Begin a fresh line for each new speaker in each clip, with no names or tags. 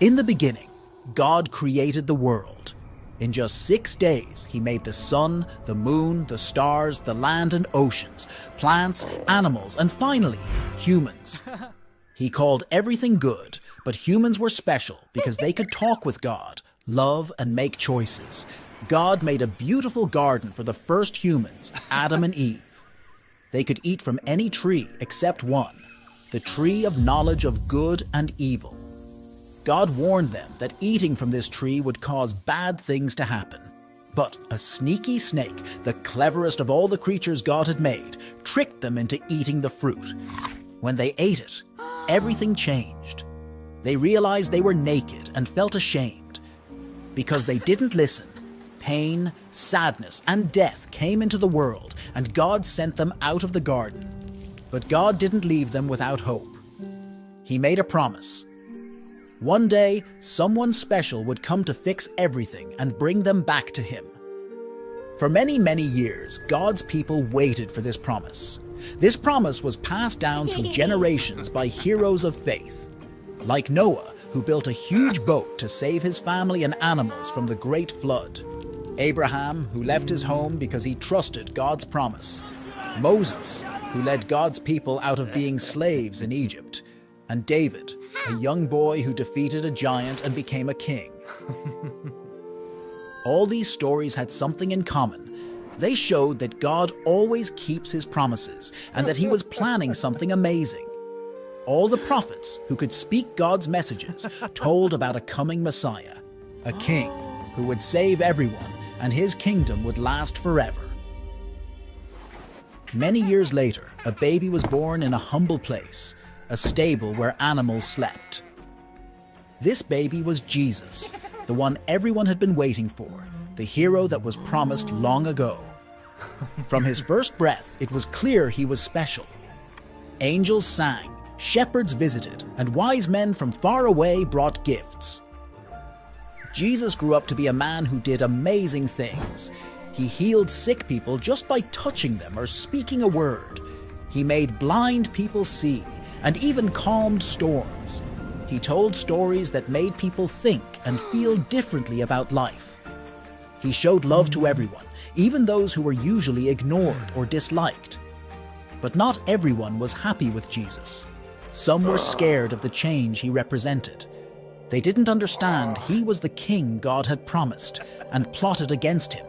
In the beginning, God created the world. In just 6 days, he made the sun, the moon, the stars, the land and oceans, plants, animals, and finally, humans. He called everything good, but humans were special because they could talk with God, love, and make choices. God made a beautiful garden for the first humans, Adam and Eve. They could eat from any tree except one, the tree of knowledge of good and evil. God warned them that eating from this tree would cause bad things to happen. But a sneaky snake, the cleverest of all the creatures God had made, tricked them into eating the fruit. When they ate it, everything changed. They realized they were naked and felt ashamed. Because they didn't listen, pain, sadness, and death came into the world, and God sent them out of the garden. But God didn't leave them without hope. He made a promise. One day, someone special would come to fix everything and bring them back to him. For many, many years, God's people waited for this promise. This promise was passed down through generations by heroes of faith, like Noah, who built a huge boat to save his family and animals from the great flood. Abraham, who left his home because he trusted God's promise. Moses, who led God's people out of being slaves in Egypt. And David, a young boy who defeated a giant and became a king. All these stories had something in common. They showed that God always keeps his promises and that he was planning something amazing. All the prophets who could speak God's messages told about a coming Messiah, a king who would save everyone and his kingdom would last forever. Many years later, a baby was born in a humble place, a stable where animals slept. This baby was Jesus, the one everyone had been waiting for, the hero that was promised long ago. From his first breath, it was clear he was special. Angels sang, shepherds visited, and wise men from far away brought gifts. Jesus grew up to be a man who did amazing things. He healed sick people just by touching them or speaking a word. He made blind people see, and even calmed storms. He told stories that made people think and feel differently about life. He showed love to everyone, even those who were usually ignored or disliked. But not everyone was happy with Jesus. Some were scared of the change he represented. They didn't understand he was the king God had promised and plotted against him.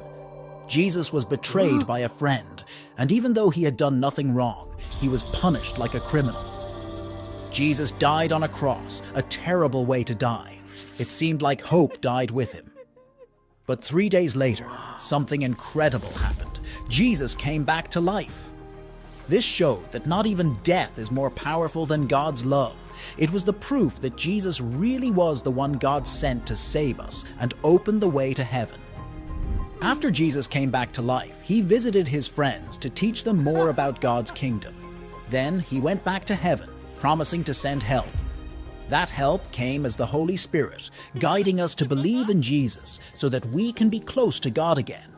Jesus was betrayed by a friend, and even though he had done nothing wrong, he was punished like a criminal. Jesus died on a cross, a terrible way to die. It seemed like hope died with him. But 3 days later, something incredible happened. Jesus came back to life. This showed that not even death is more powerful than God's love. It was the proof that Jesus really was the one God sent to save us and open the way to heaven. After Jesus came back to life, he visited his friends to teach them more about God's kingdom. Then he went back to heaven, promising to send help. That help came as the Holy Spirit, guiding us to believe in Jesus so that we can be close to God again.